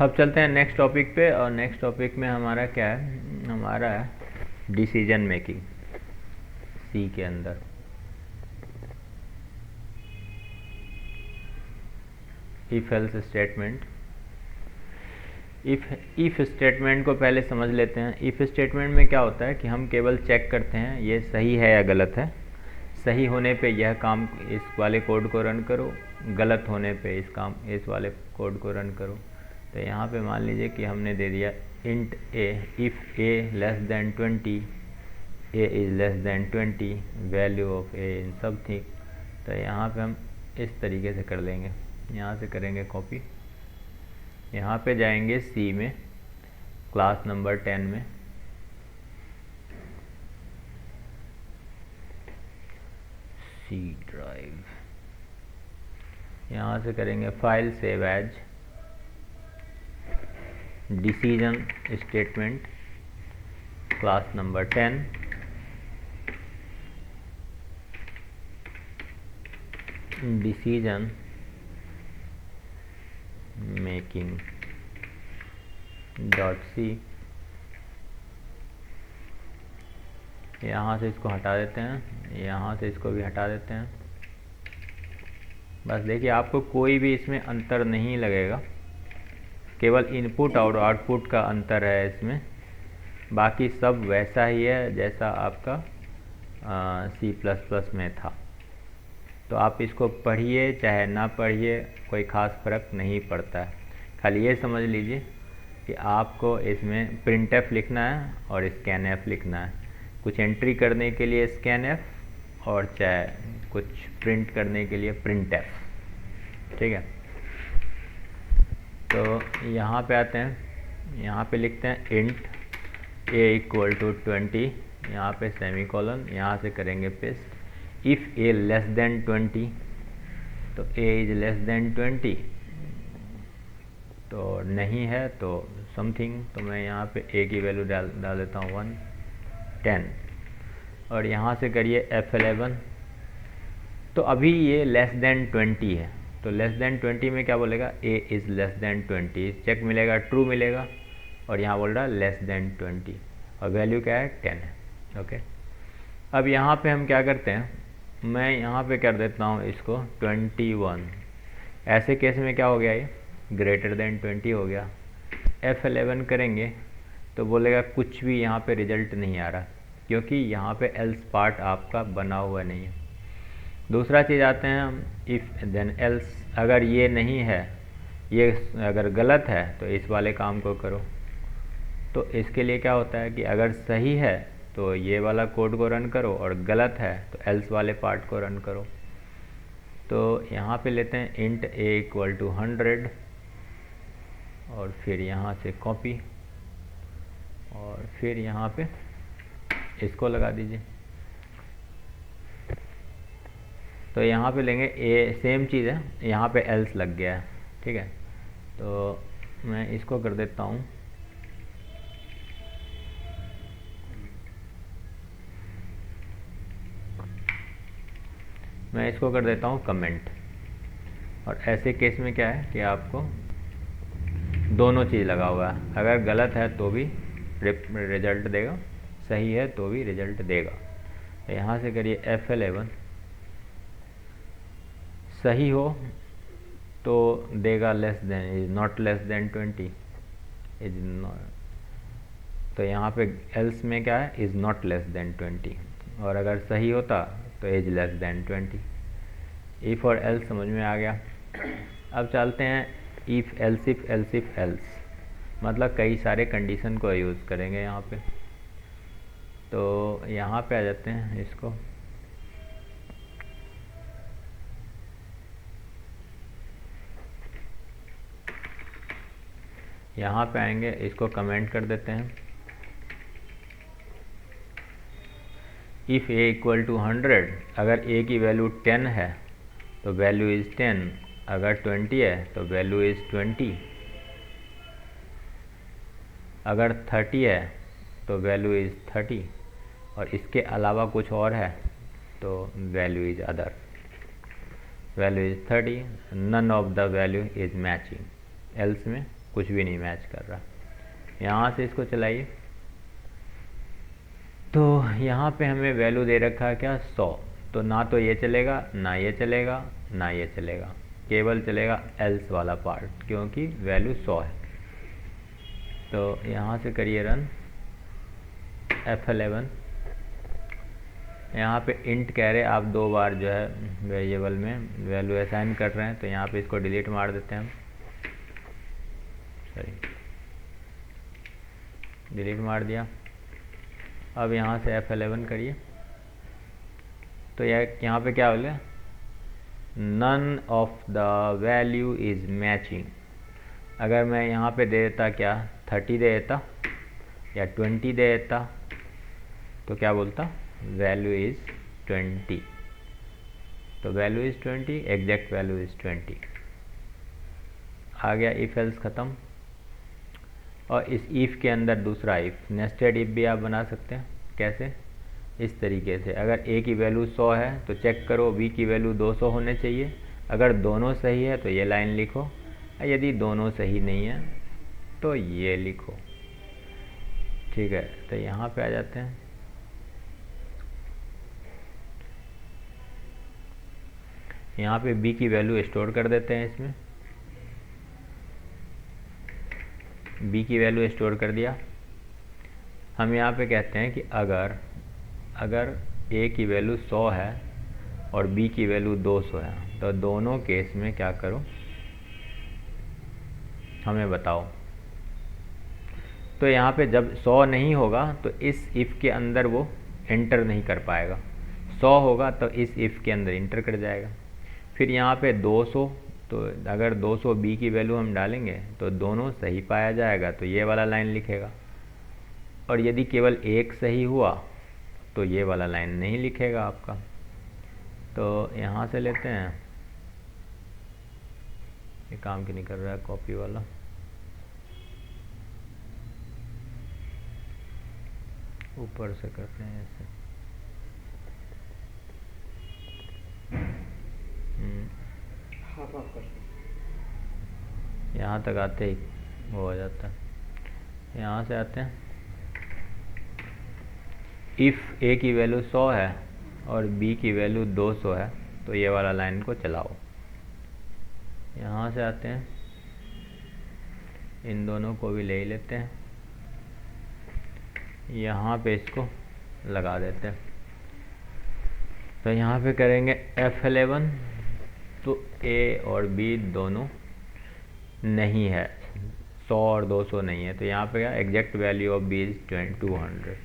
अब चलते हैं नेक्स्ट टॉपिक पे, और नेक्स्ट टॉपिक में हमारा क्या है, हमारा है डिसीजन मेकिंग सी के अंदर। If else statement. If statement को पहले समझ लेते हैं। इफ स्टेटमेंट में क्या होता है कि हम केवल चेक करते हैं ये सही है या गलत है। सही होने पे यह काम इस वाले कोड को रन करो, गलत होने पे इस वाले कोड को रन करो। तो यहाँ पे मान लीजिए कि हमने दे दिया int A, if A less than 20, A is less than 20, value of A in something. तो यहाँ पे हम इस तरीके से कर लेंगे। यहाँ से करेंगे कॉपी, यहाँ पे जाएंगे सी में, क्लास नंबर 10 में, सी ड्राइव। यहाँ से करेंगे file save as, decision statement, class number 10, decision making dot C. यहाँ से इसको हटा देते हैं, यहाँ से इसको भी हटा देते हैं। बस देखिए आपको कोई भी इसमें अंतर नहीं लगेगा, केवल इनपुट और आउटपुट का अंतर है इसमें, बाकी सब वैसा ही है जैसा आपका C++ में था। तो आप इसको पढ़िए चाहे ना पढ़िए, कोई ख़ास फ़र्क नहीं पड़ता है। खाली ये समझ लीजिए कि आपको इसमें printf लिखना है और scanf लिखना है। कुछ एंट्री करने के लिए scanf और चाहे कुछ प्रिंट करने के लिए printf, ठीक है। तो यहाँ पे आते हैं, यहाँ पे लिखते हैं इंट a इक्वल टू 20, यहाँ पे सेमीकोलन, यहाँ से करेंगे paste. If a less than 20, तो a इज लेस देन 20, तो नहीं है तो समथिंग, तो मैं यहाँ पे a की वैल्यू डाल देता हूँ 1, 10, और यहाँ से करिए F11। तो अभी ये लेस देन 20 है, तो लेस देन 20 में क्या बोलेगा, a is less than 20, check मिलेगा, ट्रू मिलेगा, और यहाँ बोल रहा है लेस देन 20, और वैल्यू क्या है 10 है। ओके, अब यहाँ पे हम क्या करते हैं, मैं यहाँ पे कर देता हूँ इसको 21। ऐसे केस में क्या हो गया, ये ग्रेटर देन 20 हो गया। F11 करेंगे तो बोलेगा कुछ भी यहाँ पे रिजल्ट नहीं आ रहा, क्योंकि यहाँ पे एल्स पार्ट आपका बना हुआ नहीं है। दूसरा चीज़ आते हैं हम इफ़ देन एल्स। अगर ये नहीं है, ये अगर गलत है तो इस वाले काम को करो। तो इसके लिए क्या होता है कि अगर सही है तो ये वाला कोड को रन करो, और गलत है तो एल्स वाले पार्ट को रन करो। तो यहाँ पे लेते हैं इंट a इक्वल टू 100, और फिर यहाँ से कॉपी, और फिर यहाँ पे इसको लगा दीजिए। तो यहाँ पे लेंगे a, सेम चीज़ है, यहाँ पे एल्स लग गया है, ठीक है। तो मैं इसको कर देता हूँ कमेंट। और ऐसे केस में क्या है कि आपको दोनों चीज़ लगा हुआ है, अगर गलत है तो भी रिजल्ट देगा, सही है तो भी रिजल्ट देगा। यहाँ से करिए F11, सही हो तो देगा less than, is not less than 20, is not. तो यहाँ पे एल्स में क्या है, इज़ नॉट लेस देन 20, और अगर सही होता तो इज लेस देन 20। इफ़ और एल्स समझ में आ गया। अब चलते हैं if else if else if else, मतलब कई सारे कंडीशन को यूज़ करेंगे यहाँ पे। तो यहाँ पे आ जाते हैं इसको, यहाँ पे आएंगे, इसको कमेंट कर देते हैं। इफ़ a इक्वल टू 100, अगर a की वैल्यू 10 है तो वैल्यू इज़ 10, अगर 20 है तो वैल्यू इज़ 20, अगर 30 है तो वैल्यू इज़ 30, और इसके अलावा कुछ और है तो value is other. Value is 30, none of the value is matching, else में कुछ भी नहीं मैच कर रहा। यहाँ से इसको चलाइए तो यहाँ पे हमें वैल्यू दे रखा है क्या 100, तो ना तो ये चलेगा ना ये चलेगा ना ये चलेगा, केवल चलेगा एल्स वाला पार्ट क्योंकि वैल्यू 100 है। तो यहाँ से करिए रन F11। यहाँ पे इंट कह रहे आप 2 बार जो है वेरिएबल में वैल्यू असाइन कर रहे हैं, तो यहाँ पे इसको डिलीट मार देते हैं हम, सॉरी डिलीट मार दिया। अब यहाँ से F11 करिए तो यहाँ पे क्या बोले, none of the value is matching. अगर मैं यहाँ पे दे देता क्या 30 दे देता या 20 दे देता तो क्या बोलता, वैल्यू इज़ 20। तो value is 20, exact value is 20। आ गया इफ़ एल्स ख़त्म। और इस इफ़ के अंदर दूसरा इफ़, नेस्टेड इफ़ भी आप बना सकते हैं। कैसे, इस तरीके से, अगर ए की वैल्यू 100 है तो चेक करो बी की वैल्यू 200 होने चाहिए। अगर दोनों सही है तो ये लाइन लिखो, यदि दोनों सही नहीं है तो ये लिखो। ठीक है, तो यहाँ पे आ जाते हैं। यहाँ पे बी की वैल्यू स्टोर कर देते हैं इसमें, बी की वैल्यू स्टोर कर दिया। हम यहाँ पे कहते हैं कि अगर ए की वैल्यू 100 है और बी की वैल्यू 200 है तो दोनों केस में क्या करो हमें बताओ। तो यहाँ पे जब 100 नहीं होगा तो इस इफ़ के अंदर वो एंटर नहीं कर पाएगा, 100 होगा तो इस इफ़ के अंदर इंटर कर जाएगा। फिर यहाँ पे 200, तो अगर 200 बी की वैल्यू हम डालेंगे तो दोनों सही पाया जाएगा, तो ये वाला लाइन लिखेगा। और यदि केवल एक सही हुआ तो ये वाला लाइन नहीं लिखेगा आपका। तो यहाँ से लेते हैं, ये काम क्यों नहीं कर रहा है कॉपी वाला, ऊपर से करते हैं ऐसे। यहाँ तक आते ही वो हो जाता है। यहाँ से आते हैं, इफ़ ए की वैल्यू 100 है और बी की वैल्यू 200 है तो ये वाला लाइन को चलाओ। यहाँ से आते हैं, इन दोनों को भी ले ही लेते हैं, यहाँ पे इसको लगा देते हैं। तो यहाँ पे करेंगे F11, तो ए और बी दोनों नहीं है, 100 और 200 नहीं है, तो यहाँ पे क्या exact value of B is 200।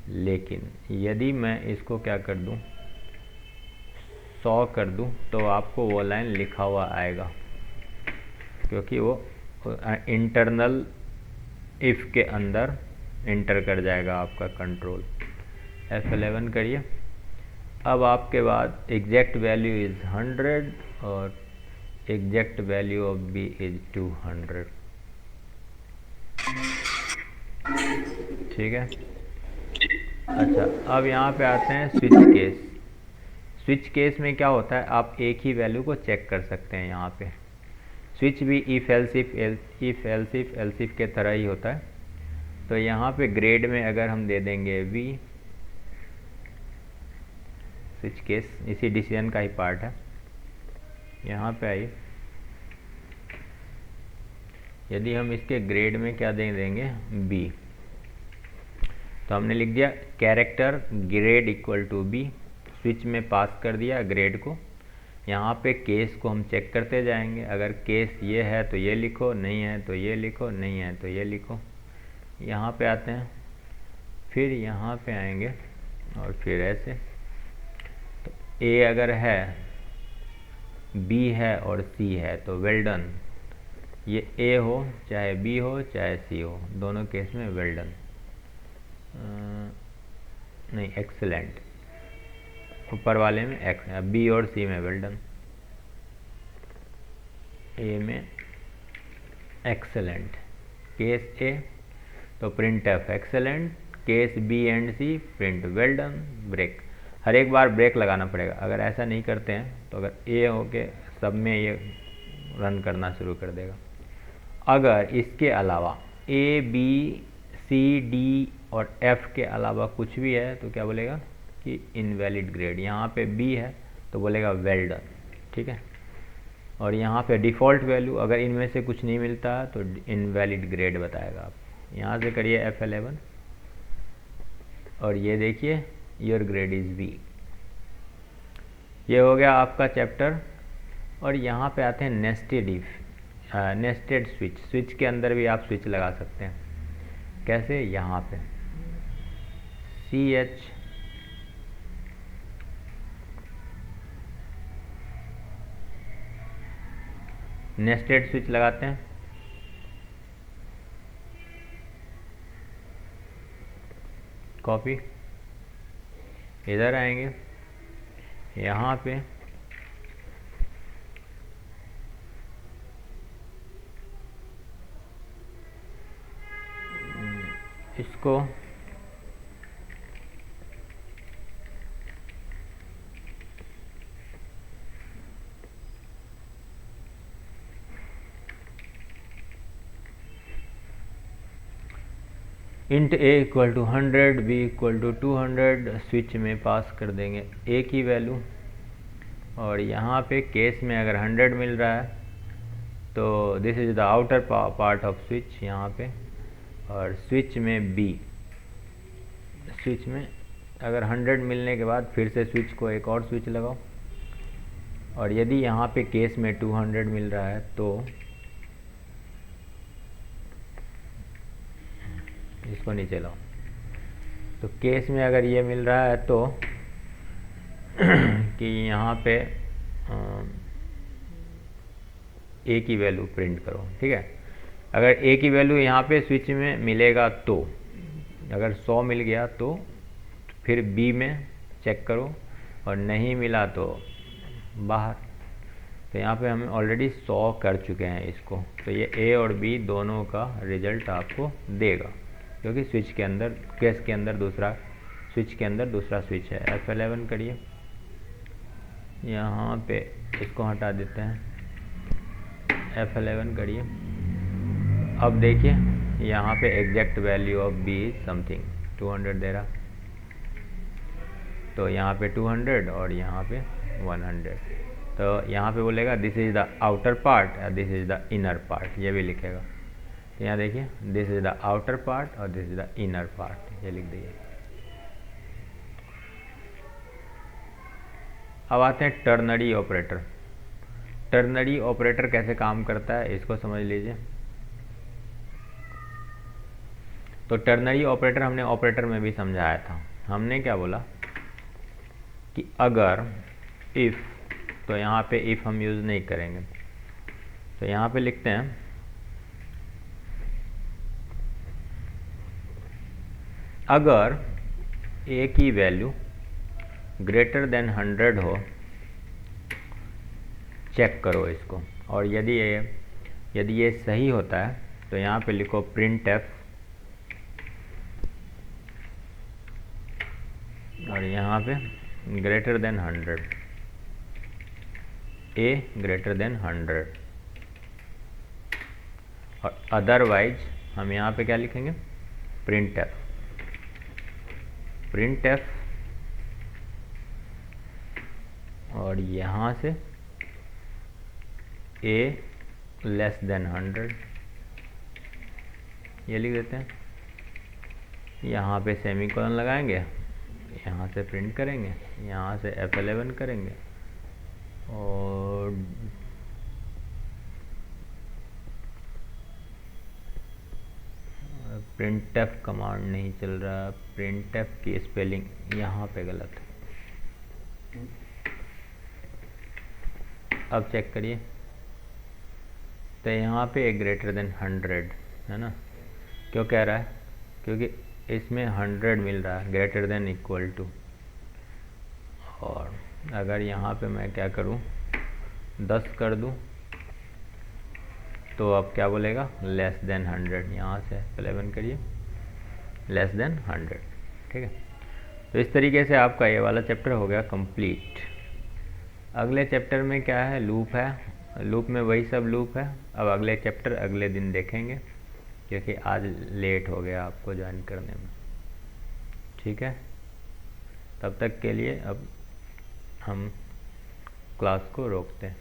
लेकिन यदि मैं इसको क्या कर दूँ 100 कर दूँ तो आपको वो लाइन लिखा हुआ आएगा, क्योंकि वो इंटरनल इफ़ के अंदर इंटर कर जाएगा आपका कंट्रोल। F11 करिए। अब आपके बाद एग्जैक्ट वैल्यू इज़ 100 और exact value of B is 200। ठीक है, अच्छा अब यहाँ पे आते हैं स्विच केस। स्विच केस में क्या होता है, आप एक ही वैल्यू को चेक कर सकते हैं। यहाँ पे स्विच भी इफ़ एल्स इफ के तरह ही होता है। तो यहाँ पे ग्रेड में अगर हम दे देंगे वी, स्विच केस इसी डिसीजन का ही पार्ट है। यहाँ पे आइए, यदि हम इसके ग्रेड में क्या देंगे बी, तो हमने लिख दिया character grade equal to B, switch में पास कर दिया ग्रेड को। यहाँ पे केस को हम चेक करते जाएंगे, अगर केस ये है तो ये लिखो, नहीं है तो ये लिखो, नहीं है तो ये लिखो। यहाँ पे आते हैं, फिर यहाँ पे आएंगे और फिर ऐसे। तो ए अगर है, बी है और सी है तो वेल डन, ये ए हो चाहे बी हो चाहे सी हो, दोनों केस में वेल डन, नहीं एक्सेलेंट, ऊपर वाले में एक्स, बी और सी में वेल डन, ए में एक्सेलेंट। केस ए तो print F excellent, case B and C print well done, break. हर एक बार ब्रेक लगाना पड़ेगा, अगर ऐसा नहीं करते हैं तो अगर ए हो के सब में ये रन करना शुरू कर देगा। अगर इसके अलावा ए बी सी डी और एफ के अलावा कुछ भी है तो क्या बोलेगा कि इनवैलिड ग्रेड। यहाँ पे बी है तो बोलेगा वेल डन, ठीक है। और यहाँ पे डिफ़ॉल्ट वैल्यू अगर इनमें से कुछ नहीं मिलता है तो इनवैलिड ग्रेड बताएगा। आप यहाँ से करिए F11 और ये देखिए योर ग्रेड इज़ बी। ये हो गया आपका चैप्टर। और यहाँ पे आते हैं नेस्टेड स्विच। स्विच के अंदर भी आप स्विच लगा सकते हैं। कैसे? यहाँ पे CH नेस्टेड स्विच लगाते हैं। कॉपी, इधर आएंगे, यहाँ पे इसको int A equal to 100, B equal to 200 switch में पास कर देंगे ए की वैल्यू। और यहाँ पे केस में अगर 100 मिल रहा है तो this is the outer part off switch यहाँ पे। और स्विच में बी, स्विच में अगर 100 मिलने के बाद फिर से स्विच को एक और स्विच लगाओ। और यदि यहाँ पे केस में 200 मिल रहा है तो इसको नीचे लाओ। तो केस में अगर ये मिल रहा है तो कि यहाँ पे ए की वैल्यू प्रिंट करो, ठीक है। अगर ए की वैल्यू यहाँ पे स्विच में मिलेगा तो अगर 100 मिल गया तो फिर बी में चेक करो और नहीं मिला तो बाहर। तो यहाँ पे हम ऑलरेडी 100 कर चुके हैं इसको। तो ये ए और बी दोनों का रिजल्ट आपको देगा क्योंकि स्विच के अंदर केस के अंदर दूसरा स्विच के अंदर दूसरा स्विच है। F11 करिए, यहाँ पे इसको हटा देते हैं। F11 करिए। अब देखिए यहाँ पे exact value of B is something 200 दे रहा। तो यहाँ पे 200 और यहाँ पे 100। तो यहाँ पे बोलेगा this is the outer part, this is the inner part, ये भी लिखेगा। तो यहाँ देखिए this is the outer part और this is the inner part, ये लिख दीजिए। अब आते हैं टर्नरी ऑपरेटर। टर्नरी ऑपरेटर कैसे काम करता है इसको समझ लीजिए। तो टर्नरी ऑपरेटर हमने ऑपरेटर में भी समझाया था। हमने क्या बोला कि अगर इफ़, तो यहाँ पे इफ़ हम यूज़ नहीं करेंगे। तो यहाँ पे लिखते हैं अगर ए की वैल्यू ग्रेटर देन 100 हो, चेक करो इसको। और यदि ये सही होता है तो यहाँ पे लिखो प्रिंट एफ और यहाँ पे ग्रेटर देन 100, ए ग्रेटर देन 100। और अदरवाइज हम यहाँ पे क्या लिखेंगे? प्रिंट एफ, प्रिंट एफ और यहाँ से ए लेस देन 100 ये लिख देते हैं। यहाँ पे सेमीकोलन लगाएंगे, यहाँ से प्रिंट करेंगे, यहाँ से F11 करेंगे और printf कमांड नहीं चल रहा। printf की स्पेलिंग यहाँ पे गलत है। अब चेक करिए तो यहाँ पे एक ग्रेटर देन 100 है ना। क्यों कह रहा है? क्योंकि इसमें 100 मिल रहा है, ग्रेटर देन इक्वल टू। और अगर यहाँ पे मैं क्या करूँ 10 कर दूँ तो अब क्या बोलेगा? Less than 100। यहाँ से 11 करिए, लेस देन 100, ठीक है। तो इस तरीके से आपका ये वाला चैप्टर हो गया कंप्लीट। अगले चैप्टर में क्या है? लूप है लूप में वही सब लूप है। अब अगले चैप्टर अगले दिन देखेंगे, क्योंकि आज लेट हो गया आपको ज्वाइन करने में। ठीक है, तब तक के लिए अब हम क्लास को रोकते हैं।